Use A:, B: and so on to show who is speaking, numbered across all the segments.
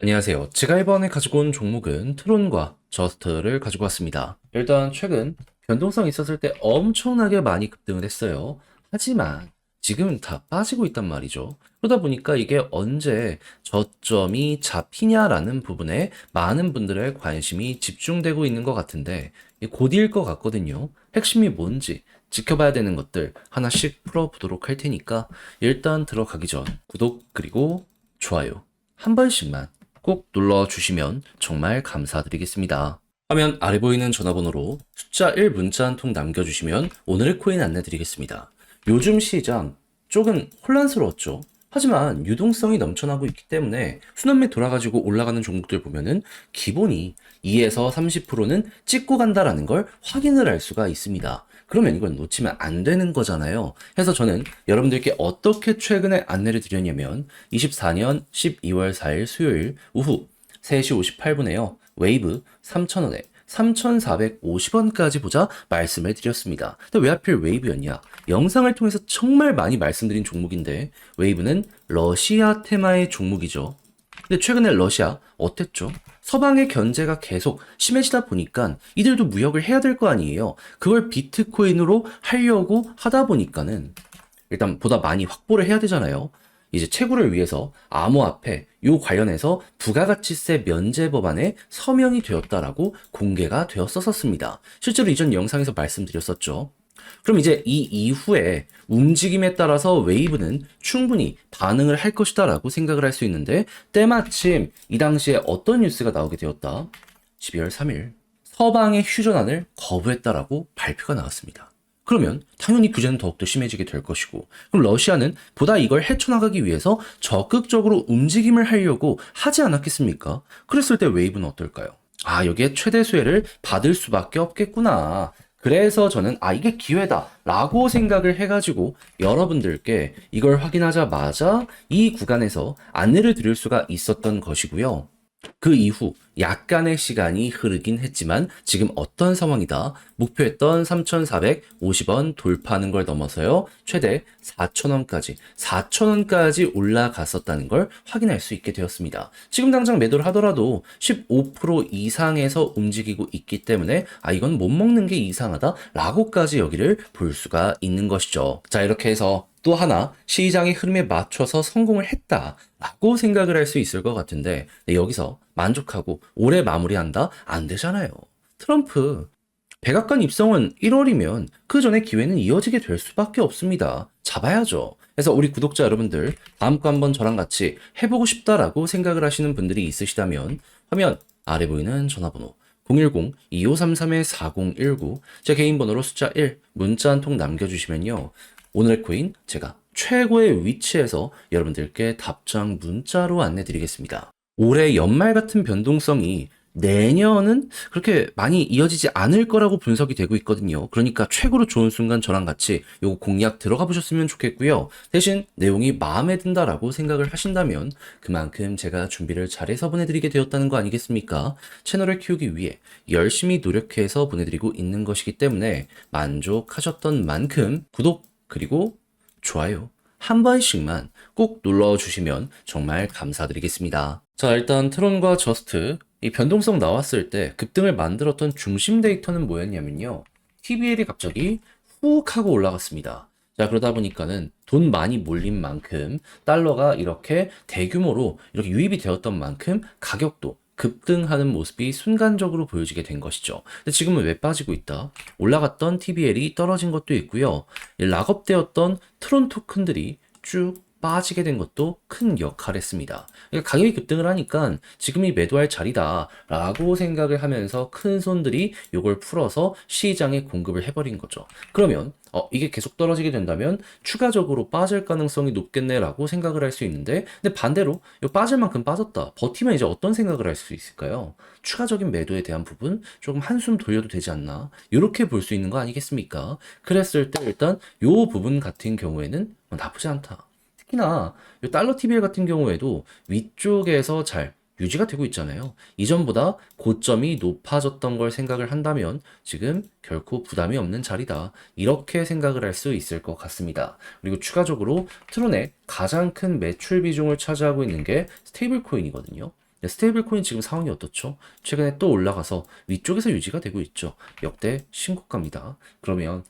A: 안녕하세요. 제가 이번에 가지고 온 종목은 트론과 저스트를 가지고 왔습니다. 일단 최근 변동성이 있었을 때 엄청나게 많이 급등을 했어요. 하지만 지금은 다 빠지고 있단 말이죠. 그러다 보니까 이게 언제 저점이 잡히냐라는 부분에 많은 분들의 관심이 집중되고 있는 것 같은데 곧일 것 같거든요. 핵심이 뭔지 지켜봐야 되는 것들 하나씩 풀어보도록 할 테니까 일단 들어가기 전 구독 그리고 좋아요 한 번씩만 꼭 눌러주시면 정말 감사드리겠습니다. 화면 아래 보이는 전화번호로 숫자 1 문자 한 통 남겨주시면 오늘의 코인 안내드리겠습니다. 요즘 시장 조금 혼란스러웠죠. 하지만 유동성이 넘쳐나고 있기 때문에 순환매 돌아가지고 올라가는 종목들 보면은 기본이 2에서 30%는 찍고 간다라는 걸 확인을 할 수가 있습니다. 그러면 이건 놓치면 안 되는 거잖아요. 그래서 저는 여러분들께 어떻게 최근에 안내를 드렸냐면 24년 12월 4일 수요일 오후 3시 58분에요. 웨이브 3,000원에 3,450원까지 보자 말씀을 드렸습니다. 근데 왜 하필 웨이브였냐? 영상을 통해서 정말 많이 말씀드린 종목인데 웨이브는 러시아 테마의 종목이죠. 근데 최근에 러시아 어땠죠? 서방의 견제가 계속 심해지다 보니까 이들도 무역을 해야 될 거 아니에요. 그걸 비트코인으로 하려고 하다 보니까는 일단 보다 많이 확보를 해야 되잖아요. 이제 채굴을 위해서 암호화폐 요 관련해서 부가가치세 면제 법안에 서명이 되었다라고 공개가 되었었습니다. 실제로 이전 영상에서 말씀드렸었죠. 그럼 이제 이 이후에 움직임에 따라서 웨이브는 충분히 반응을 할 것이다라고 생각을 할 수 있는데 때마침 이 당시에 어떤 뉴스가 나오게 되었다. 12월 3일 서방의 휴전안을 거부했다라고 발표가 나왔습니다. 그러면 당연히 규제는 더욱더 심해지게 될 것이고 그럼 러시아는 보다 이걸 헤쳐나가기 위해서 적극적으로 움직임을 하려고 하지 않았겠습니까? 그랬을 때 웨이브는 어떨까요? 아, 여기에 최대 수혜를 받을 수밖에 없겠구나. 그래서 저는 이게 기회다 라고 생각을 해가지고 여러분들께 이걸 확인하자마자 이 구간에서 안내를 드릴 수가 있었던 것이고요. 그 이후 약간의 시간이 흐르긴 했지만 지금 어떤 상황이다. 목표했던 3,450원 돌파하는 걸 넘어서요. 최대 4,000원까지 올라갔었다는 걸 확인할 수 있게 되었습니다. 지금 당장 매도를 하더라도 15% 이상에서 움직이고 있기 때문에 이건 못 먹는 게 이상하다 라고까지 여기를 볼 수가 있는 것이죠. 자, 이렇게 해서 또 하나 시장의 흐름에 맞춰서 성공을 했다라고 생각을 할 수 있을 것 같은데 여기서 만족하고 올해 마무리한다? 안 되잖아요. 트럼프 백악관 입성은 1월이면 그 전에 기회는 이어지게 될 수밖에 없습니다. 잡아야죠. 그래서 우리 구독자 여러분들 다음 거 한번 저랑 같이 해보고 싶다라고 생각을 하시는 분들이 있으시다면 화면 아래 보이는 전화번호 010-2533-4019 제 개인 번호로 숫자 1 문자 한 통 남겨주시면요. 오늘의 코인 제가 최고의 위치에서 여러분들께 답장 문자로 안내드리겠습니다. 올해 연말 같은 변동성이 내년은 그렇게 많이 이어지지 않을 거라고 분석이 되고 있거든요. 그러니까 최고로 좋은 순간 저랑 같이 요거 공략 들어가 보셨으면 좋겠고요. 대신 내용이 마음에 든다라고 생각을 하신다면 그만큼 제가 준비를 잘해서 보내드리게 되었다는 거 아니겠습니까? 채널을 키우기 위해 열심히 노력해서 보내드리고 있는 것이기 때문에 만족하셨던 만큼 구독 그리고 좋아요 한 번씩만 꼭 눌러주시면 정말 감사드리겠습니다. 자, 일단 트론과 저스트 이 변동성 나왔을 때 급등을 만들었던 중심 데이터는 뭐였냐면요. TBL이 갑자기 훅 하고 올라갔습니다. 자, 그러다 보니까는 돈 많이 몰린 만큼 달러가 이렇게 대규모로 이렇게 유입이 되었던 만큼 가격도 급등하는 모습이 순간적으로 보여지게 된 것이죠. 근데 지금은 왜 빠지고 있다? 올라갔던 TBL이 떨어진 것도 있고요. 락업되었던 트론 토큰들이 쭉 빠지게 된 것도 큰 역할을 했습니다. 그러니까 가격이 급등을 하니까 지금이 매도할 자리다라고 생각을 하면서 큰 손들이 이걸 풀어서 시장에 공급을 해버린 거죠. 그러면 이게 계속 떨어지게 된다면 추가적으로 빠질 가능성이 높겠네라고 생각을 할 수 있는데 근데 반대로 빠질 만큼 빠졌다. 버티면 이제 어떤 생각을 할 수 있을까요? 추가적인 매도에 대한 부분 조금 한숨 돌려도 되지 않나? 이렇게 볼 수 있는 거 아니겠습니까? 그랬을 때 일단 요 부분 같은 경우에는 나쁘지 않다. 특히나 이 달러 TBL 같은 경우에도 위쪽에서 잘 유지가 되고 있잖아요. 이전보다 고점이 높아졌던 걸 생각을 한다면 지금 결코 부담이 없는 자리다. 이렇게 생각을 할 수 있을 것 같습니다. 그리고 추가적으로 트론의 가장 큰 매출 비중을 차지하고 있는 게 스테이블 코인이거든요. 스테이블 코인 지금 상황이 어떻죠? 최근에 또 올라가서 위쪽에서 유지가 되고 있죠. 역대 신고가입니다. 그러면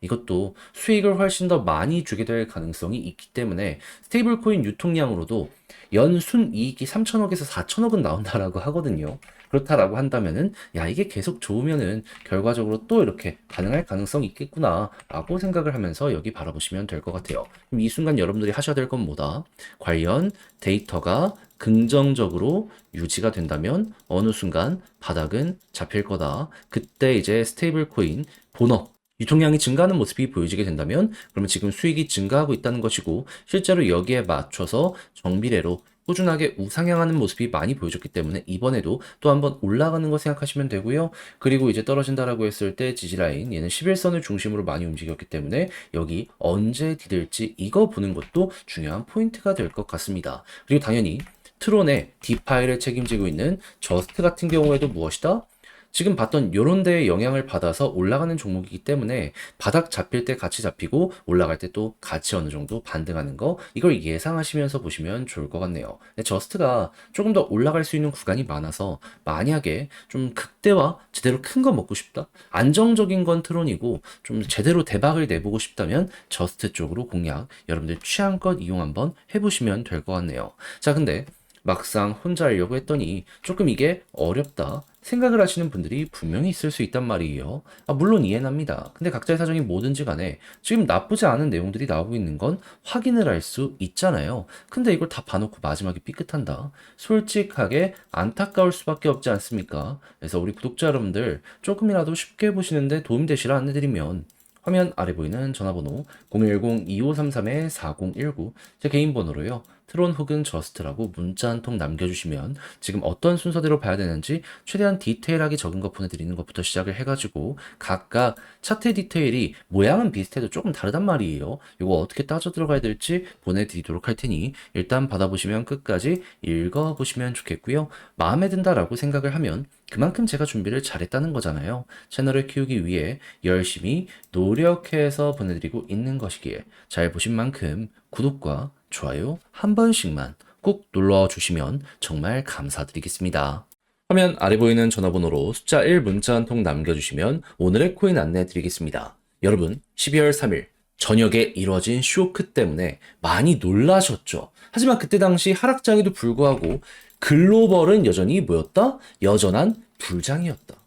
A: 이것도 수익을 훨씬 더 많이 주게 될 가능성이 있기 때문에 스테이블 코인 유통량으로도 연순 이익이 3천억에서 4천억은 나온다라고 하거든요. 그렇다라고 한다면은 이게 계속 좋으면은 결과적으로 또 이렇게 가능할 가능성이 있겠구나라고 생각을 하면서 여기 바라보시면 될 것 같아요. 그럼 이 순간 여러분들이 하셔야 될 건 뭐다? 관련 데이터가 긍정적으로 유지가 된다면 어느 순간 바닥은 잡힐 거다. 그때 이제 스테이블 코인 본업 유통량이 증가하는 모습이 보여지게 된다면 그러면 지금 수익이 증가하고 있다는 것이고 실제로 여기에 맞춰서 정비례로 꾸준하게 우상향하는 모습이 많이 보여줬기 때문에 이번에도 또 한번 올라가는 거 생각하시면 되고요. 그리고 이제 떨어진다라고 했을 때 지지라인 얘는 11선을 중심으로 많이 움직였기 때문에 여기 언제 디딜지 이거 보는 것도 중요한 포인트가 될 것 같습니다. 그리고 당연히 트론의 디파이를 책임지고 있는 저스트 같은 경우에도 무엇이다? 지금 봤던 요런 데에 영향을 받아서 올라가는 종목이기 때문에 바닥 잡힐 때 같이 잡히고 올라갈 때 또 같이 어느 정도 반등하는 거 이걸 예상하시면서 보시면 좋을 것 같네요. 근데 저스트가 조금 더 올라갈 수 있는 구간이 많아서 만약에 좀 극대화 제대로 큰 거 먹고 싶다? 안정적인 건 트론이고 좀 제대로 대박을 내보고 싶다면 저스트 쪽으로 공략 여러분들 취향껏 이용 한번 해보시면 될 것 같네요. 자, 근데 막상 혼자 하려고 했더니 조금 이게 어렵다 생각을 하시는 분들이 분명히 있을 수 있단 말이에요. 물론 이해는 합니다. 근데 각자의 사정이 뭐든지 간에 지금 나쁘지 않은 내용들이 나오고 있는 건 확인을 할 수 있잖아요. 근데 이걸 다 봐놓고 마지막에 삐끗한다. 솔직하게 안타까울 수밖에 없지 않습니까? 그래서 우리 구독자 여러분들 조금이라도 쉽게 보시는데 도움되시라 안내드리면 화면 아래 보이는 전화번호 010-2533-4019 제 개인 번호로요. 트론 혹은 저스트라고 문자 한 통 남겨주시면 지금 어떤 순서대로 봐야 되는지 최대한 디테일하게 적은 거 보내드리는 것부터 시작을 해가지고 각각 차트 디테일이 모양은 비슷해도 조금 다르단 말이에요. 이거 어떻게 따져 들어가야 될지 보내드리도록 할 테니 일단 받아보시면 끝까지 읽어보시면 좋겠고요. 마음에 든다라고 생각을 하면 그만큼 제가 준비를 잘했다는 거잖아요. 채널을 키우기 위해 열심히 노력해서 보내드리고 있는 것이기에 잘 보신 만큼 구독과 좋아요 한 번씩만 꼭 눌러주시면 정말 감사드리겠습니다. 화면 아래 보이는 전화번호로 숫자 1 문자 한 통 남겨주시면 오늘의 코인 안내 드리겠습니다. 여러분 12월 3일 저녁에 이뤄진 쇼크 때문에 많이 놀라셨죠? 하지만 그때 당시 하락장에도 불구하고 글로벌은 여전히 뭐였다? 여전한 불장이었다.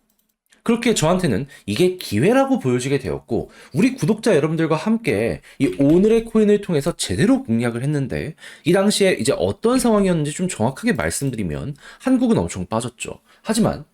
A: 그렇게 저한테는 이게 기회라고 보여지게 되었고 우리 구독자 여러분들과 함께 이 오늘의 코인을 통해서 제대로 공략을 했는데 이 당시에 이제 어떤 상황이었는지 좀 정확하게 말씀드리면 한국은 엄청 빠졌죠. 하지만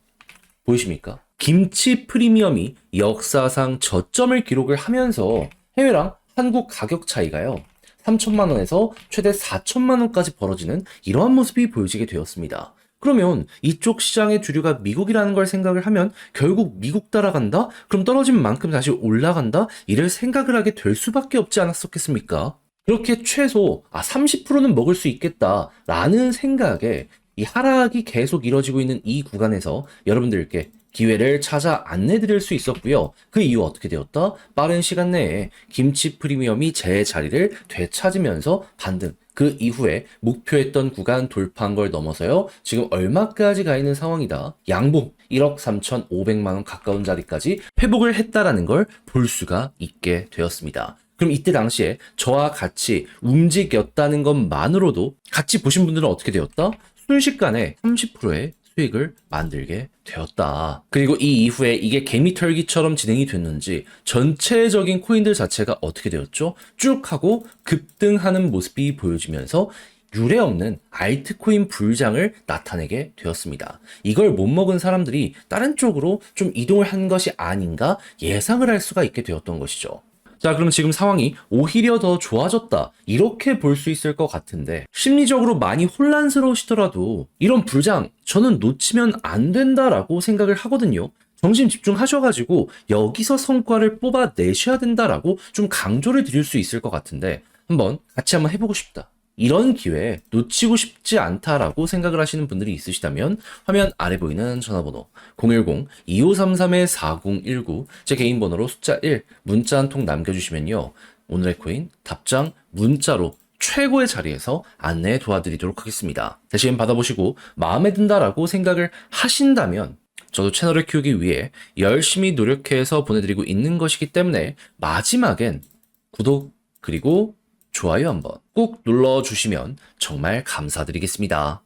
A: 보이십니까? 김치 프리미엄이 역사상 저점을 기록을 하면서 해외랑 한국 가격 차이가요. 3천만 원에서 최대 4천만 원까지 벌어지는 이러한 모습이 보여지게 되었습니다. 그러면 이쪽 시장의 주류가 미국이라는 걸 생각을 하면 결국 미국 따라간다? 그럼 떨어진 만큼 다시 올라간다? 이를 생각을 하게 될 수밖에 없지 않았었겠습니까? 그렇게 최소 30%는 먹을 수 있겠다라는 생각에 이 하락이 계속 이뤄지고 있는 이 구간에서 여러분들께 기회를 찾아 안내드릴 수 있었고요. 그 이후 어떻게 되었다? 빠른 시간 내에 김치 프리미엄이 제 자리를 되찾으면서 반등. 그 이후에 목표했던 구간 돌파한 걸 넘어서요. 지금 얼마까지 가 있는 상황이다. 양봉 1억 3,500만 원 가까운 자리까지 회복을 했다라는 걸 볼 수가 있게 되었습니다. 그럼 이때 당시에 저와 같이 움직였다는 것만으로도 같이 보신 분들은 어떻게 되었다? 순식간에 30%의 수익을 만들게 되었다. 그리고 이 이후에 이게 개미털기처럼 진행이 됐는지 전체적인 코인들 자체가 어떻게 되었죠? 쭉 하고 급등하는 모습이 보여지면서 유례없는 알트코인 불장을 나타내게 되었습니다. 이걸 못 먹은 사람들이 다른 쪽으로 좀 이동을 한 것이 아닌가 예상을 할 수가 있게 되었던 것이죠. 자, 그럼 지금 상황이 오히려 더 좋아졌다. 이렇게 볼 수 있을 것 같은데 심리적으로 많이 혼란스러우시더라도 이런 불장 저는 놓치면 안 된다라고 생각을 하거든요. 정신 집중하셔가지고 여기서 성과를 뽑아내셔야 된다라고 좀 강조를 드릴 수 있을 것 같은데 같이 한번 해보고 싶다. 이런 기회 놓치고 싶지 않다라고 생각을 하시는 분들이 있으시다면 화면 아래 보이는 전화번호 010-2533-4019 제 개인 번호로 숫자 1 문자 한 통 남겨주시면요. 오늘의 코인 답장 문자로 최고의 자리에서 안내해 도와드리도록 하겠습니다. 대신 받아보시고 마음에 든다라고 생각을 하신다면 저도 채널을 키우기 위해 열심히 노력해서 보내드리고 있는 것이기 때문에 마지막엔 구독 그리고 좋아요 한번 꾹 눌러주시면 정말 감사드리겠습니다.